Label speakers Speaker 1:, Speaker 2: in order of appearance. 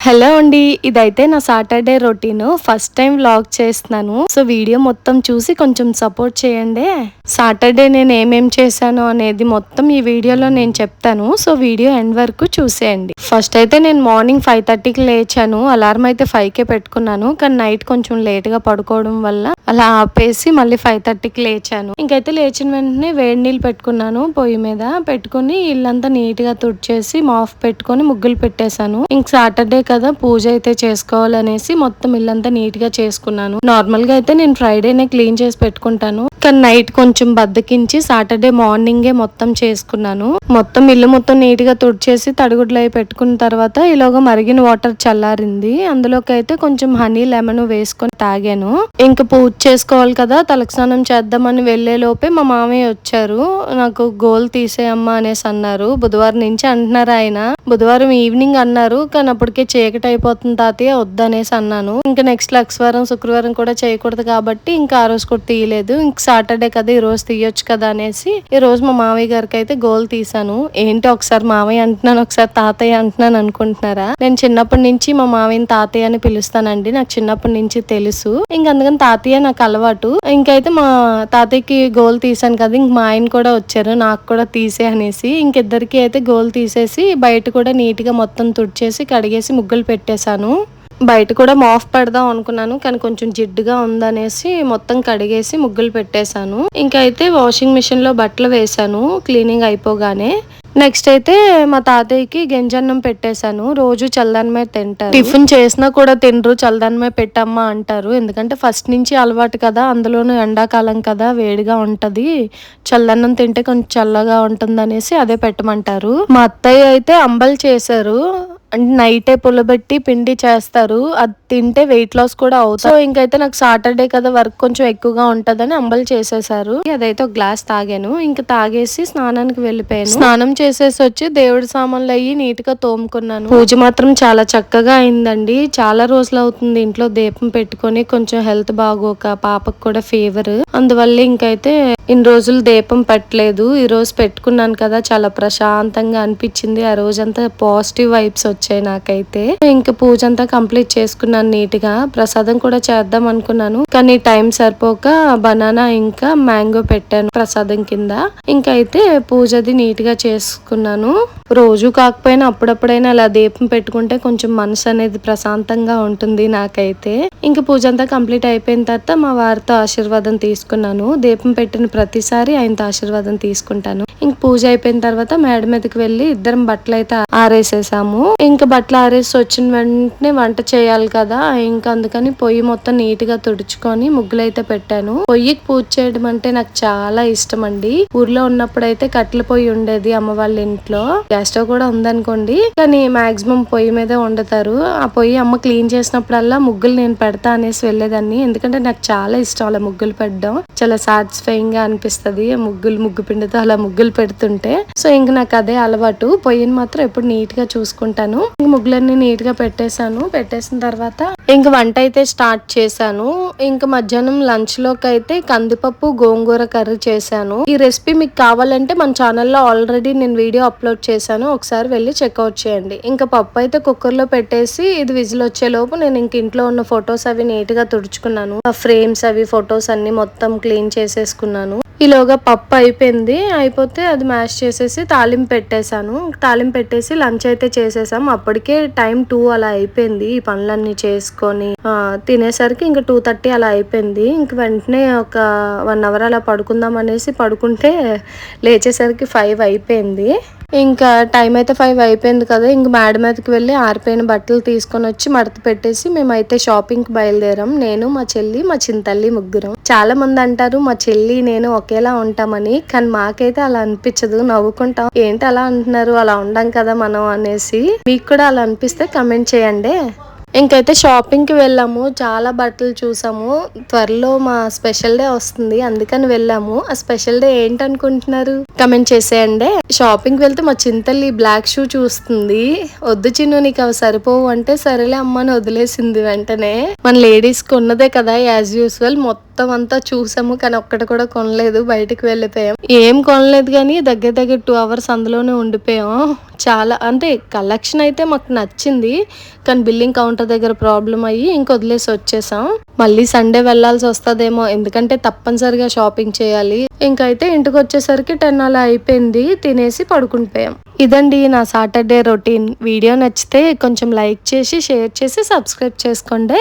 Speaker 1: Hello అండి, ఇదైతే నా Saturday routine. First time vlog చేస్తున్నాను. సో వీడియో మొత్తం చూసి కొంచెం సపోర్ట్ చేయండి. సాటర్డే నేను ఏమేం చేశాను అనేది మొత్తం ఈ వీడియోలో నేను చెప్తాను. సో వీడియో ఎండ్ వరకు చూసేయండి. ఫస్ట్ అయితే నేను మార్నింగ్ 5:30కి లేచాను. అలారం అయితే 5కే పెట్టుకున్నాను, కానీ నైట్ కొంచెం లేట్గా పడుకోవడం వల్ల అలా ఆపేసి మళ్ళీ 5:30కి లేచాను. ఇంకైతే లేచిన వెంటనే వేడి నీళ్ళు పెట్టుకున్నాను పొయ్యి మీద పెట్టుకుని ఇల్లంతా నీట్గా తుడిచేసి మాఫ్ పెట్టుకొని ముగ్గులు పెట్టేశాను. ఇంక సాటర్డే కదా పూజ అయితే చేసుకోవాలనేసి మొత్తం ఇల్లంతా నీట్ గా చేసుకున్నాను. నార్మల్ గా అయితే నేను ఫ్రైడేనే క్లీన్ చేసి పెట్టుకుంటాను, కానీ నైట్ కొంచెం బద్దకించి సాటర్డే మార్నింగే మొత్తం చేసుకున్నాను. మొత్తం ఇల్లు మొత్తం నీట్ గా తుడిచేసి తడిగుడ్లు అయి పెట్టుకున్న తర్వాత ఇలాగ మరిగిన వాటర్ చల్లారింది. అందులోకి అయితే కొంచెం హనీ లెమన్ వేసుకొని తాగాను. ఇంకా పూజ చేసుకోవాలి కదా, తలస్నానం చేద్దామని వెళ్లే లోపే మా మామయ్య వచ్చారు. నాకు గోల్ తీసేయమ్మా అనేసి అన్నారు. బుధవారం నుంచి అంటున్నారు ఆయన. బుధవారం ఈవినింగ్ అన్నారు, కానీ అప్పటికే చీకటి అయిపోతుంది తాతయ్య వద్దనేసి అన్నాను. ఇంకా నెక్స్ట్ లక్షవారం శుక్రవారం కూడా చేయకూడదు కాబట్టి ఇంకా ఆ రోజు కూడా తీయలేదు. ఇంక సాటర్డే కదా ఈ రోజు తీయొచ్చు కదా అనేసి ఈ రోజు మా మామయ్య గారికి అయితే గోల్ తీసాను. ఏంటి ఒకసారి మామయ్య అంటున్నాను ఒకసారి తాతయ్య అంటున్నాను అనుకుంటున్నారా? నేను చిన్నప్పటి నుంచి మా మామయ్యని తాతయ్య అని పిలుస్తానండి. నాకు చిన్నప్పటి నుంచి తెలుసు, ఇంక అందుకని తాతయ్య నాకు అలవాటు. ఇంకైతే మా తాతయ్యకి గోల్ తీసాను కదా, ఇంక మా ఆయన కూడా వచ్చారు నాకు కూడా తీసే అనేసి. ఇంకిద్దరికి అయితే గోల్ తీసేసి బయట కూడా నీట్ గా మొత్తం తుడిచేసి కడిగేసి ముగ్గులు పెట్టేశాను. బయట కూడా మాఫ్ పెడదాం అనుకున్నాను, కానీ కొంచెం జిడ్డుగా ఉందనేసి మొత్తం కడిగేసి ముగ్గులు పెట్టేశాను. ఇంకైతే వాషింగ్ మిషన్ లో బట్టలు వేసాను క్లీనింగ్ అయిపోగానే. నెక్స్ట్ అయితే మా తాతయ్యకి గంజన్నం పెట్టేశాను. రోజు చల్లదనమే తింటారు. టిఫిన్ చేసినా కూడా తినరు, చల్లదనమే పెట్టమ్మా అంటారు. ఎందుకంటే ఫస్ట్ నుంచి అలవాటు కదా, అందులోనూ ఎండాకాలం కదా వేడిగా ఉంటది, చల్లదన్నం తింటే కొంచెం చల్లగా ఉంటుంది అనేసి అదే పెట్టమంటారు. మా అత్తయ్య అయితే అంబలు చేశారు. అంటే నైటే పుల్లబెట్టి పిండి చేస్తారు, అది తింటే వెయిట్ లాస్ కూడా అవుతుంది. సో ఇంకైతే నాకు సాటర్డే కదా వర్క్ కొంచెం ఎక్కువగా ఉంటదని అంబలు చేసేసారు. అదైతే ఒక గ్లాస్ తాగాను. ఇంకా తాగేసి స్నానానికి వెళ్ళిపోయాను. స్నానం చేసేసి వచ్చి దేవుడి సామాన్లు అయ్యి నీట్ గా తోముకున్నాను. పూజ మాత్రం చాలా చక్కగా అయిందండి. చాలా రోజులు అవుతుంది ఇంట్లో దీపం పెట్టుకొని, కొంచెం హెల్త్ బాగోక పాపకు కూడా ఫీవర్, అందువల్ల ఇంకైతే ఇన్ని రోజులు దీపం పెట్టలేదు. ఈ రోజు పెట్టుకున్నాను కదా, చాలా ప్రశాంతంగా అనిపించింది. ఆ రోజంతా పాజిటివ్ వైబ్స్ వచ్చాయి నాకైతే. ఇంకా పూజ అంతా కంప్లీట్ చేసుకున్నాను నీట్ గా. ప్రసాదం కూడా చేద్దాం అనుకున్నాను, కానీ టైం సరిపోక బనానా ఇంకా మ్యాంగో పెట్టాను ప్రసాదం కింద. ఇంకైతే పూజది నీట్ గా చేసుకున్నాను. రోజు కాకపోయినా అప్పుడప్పుడైనా అలా దీపం పెట్టుకుంటే కొంచెం మనసు అనేది ప్రశాంతంగా ఉంటుంది నాకైతే. ఇంక పూజ అంతా కంప్లీట్ అయిపోయిన తర్వాత మా వారితో ఆశీర్వాదం తీసుకున్నాను. దీపం పెట్టిన ప్రతిసారి ఆయనతో ఆశీర్వాదం తీసుకుంటాను. ఇంక పూజ అయిపోయిన తర్వాత మేడ మీదకి వెళ్ళి ఇద్దరం బట్టలు అయితే ఆరేసేసాము. ఇంకా బట్టలు ఆరేసి వచ్చిన వెంటనే వంట చేయాలి కదా, ఇంకా అందుకని పొయ్యి మొత్తం నీట్ గా తుడుచుకొని ముగ్గులు అయితే పెట్టాను. పొయ్యికి పూజ చేయడం అంటే నాకు చాలా ఇష్టం అండి. ఊర్లో ఉన్నప్పుడు అయితే కట్టెల పొయ్యి ఉండేది అమ్మ వాళ్ళ ఇంట్లో. గ్యాస్ స్టవ్ కూడా ఉందనుకోండి, కానీ మాక్సిమం పొయ్యి మీదే వండుతారు. ఆ పొయ్యి అమ్మ క్లీన్ చేసినప్పుడల్లా ముగ్గులు నేను పెడతా అనేసి వెళ్ళేదాన్ని. ఎందుకంటే నాకు చాలా ఇష్టం అలా ముగ్గులు పెట్టడం, చాలా సాటిస్ఫైయింగ్ గా అనిపిస్తది ముగ్గు పిండితో అలా ముగ్గులు పెడుతుంటే. సో ఇంక నాకు అదే అలవాటు. పొయ్యిని మాత్రం ఎప్పుడు నీట్ గా చూసుకుంటాను. ఇంక ముగ్గులన్నీ నీట్ గా పెట్టేశాను. పెట్టేసిన తర్వాత ఇంక వంట అయితే స్టార్ట్ చేశాను. ఇంక మధ్యాహ్నం లంచ్ లోకి అయితే కందిపప్పు గోంగూర కర్రీ చేశాను. ఈ రెసిపీ మీకు కావాలంటే మన ఛానల్లో ఆల్రెడీ నేను వీడియో అప్లోడ్ చేశాను, ఒకసారి వెళ్ళి చెక్అవుట్ చేయండి. ఇంకా పప్పు అయితే కుక్కర్ లో పెట్టేసి ఇది విజిల్ వచ్చే లోపు నేను ఇంక ఇంట్లో ఉన్న ఫొటోస్ అవి నీట్ గా తుడుచుకున్నాను. ఆ ఫ్రేమ్స్ అవి ఫొటోస్ అన్ని మొత్తం క్లీన్ చేసేసుకున్నాను. ఈలోగా పప్పు అయిపోయింది. అయిపోతే అది మ్యాష్ చేసేసి తాలింపు పెట్టేశాను. తాలింపు పెట్టేసి లంచ్ అయితే చేసేసాం. అప్పటికే టైం 2 అలా అయిపోయింది. ఈ పనులన్నీ చేసుకొని తినేసరికి ఇంకా 2:30 అలా అయిపోయింది. ఇంక వెంటనే ఒక 1 అవర్ అలా పడుకుందాం అనేసి పడుకుంటే లేచేసరికి 5 అయిపోయింది. ఇంకా టైం అయితే 5 అయిపోయింది కదా, ఇంక మేడ మీదకి వెళ్ళి ఆరిపోయిన బట్టలు తీసుకొని వచ్చి మడత పెట్టేసి మేమైతే షాపింగ్కి బయలుదేరాం. నేను మా చెల్లి మా చింతల్లి ముగ్గురం. చాలా మంది అంటారు మా చెల్లి నేను ఒకేలా ఉంటామని, కానీ మాకైతే అలా అనిపించదు. నవ్వుకుంటాం, ఏంటి అలా అంటున్నారు, అలా ఉండం కదా మనం అనేసి. మీకు కూడా అలా అనిపిస్తే కమెంట్ చేయండి. ఇంకైతే షాపింగ్కి వెళ్ళాము. చాలా బట్టలు చూసాము. త్వరలో మా స్పెషల్ డే వస్తుంది, అందుకని వెళ్ళాము. ఆ స్పెషల్ డే ఏంటనుకుంటున్నారు? కమెంట్ చేసేయండి. షాపింగ్కి వెళ్తే మా చింతల్లి బ్లాక్ షూ చూస్తుంది. వద్దు చిన్ను నీకు అవి సరిపోవు అంటే సరేలే అమ్మని వదిలేసింది వెంటనే. మన లేడీస్కి ఉన్నదే కదా యాజ్ యూజువల్. మొత్తం అంతా చూసాము, కానీ ఒక్కటి కూడా కొనలేదు. బయటకు వెళ్ళిపోయాం. ఏం కొనలేదు కానీ దగ్గర 2 అవర్స్ అందులోనే ఉండిపోయాం. చాలా అంటే కలెక్షన్ అయితే మాకు నచ్చింది, కానీ బిల్లింగ్ కౌంటర్ దగ్గర ప్రాబ్లం అయ్యి వదిలేసి వచ్చేసాం. మళ్ళీ సండే వెళ్ళాల్సి వస్తుందేమో, ఎందుకంటే తప్పనిసరిగా షాపింగ్ చేయాలి. ఇంకైతే ఇంటికి వచ్చేసరికి 10 అలా అయిపోయింది. తినేసి పడుకుని పోయాం. ఇదండి నా సాటర్డే రొటీన్. వీడియో నచ్చితే కొంచెం లైక్ చేసి షేర్ చేసి సబ్స్క్రైబ్ చేసుకోండి.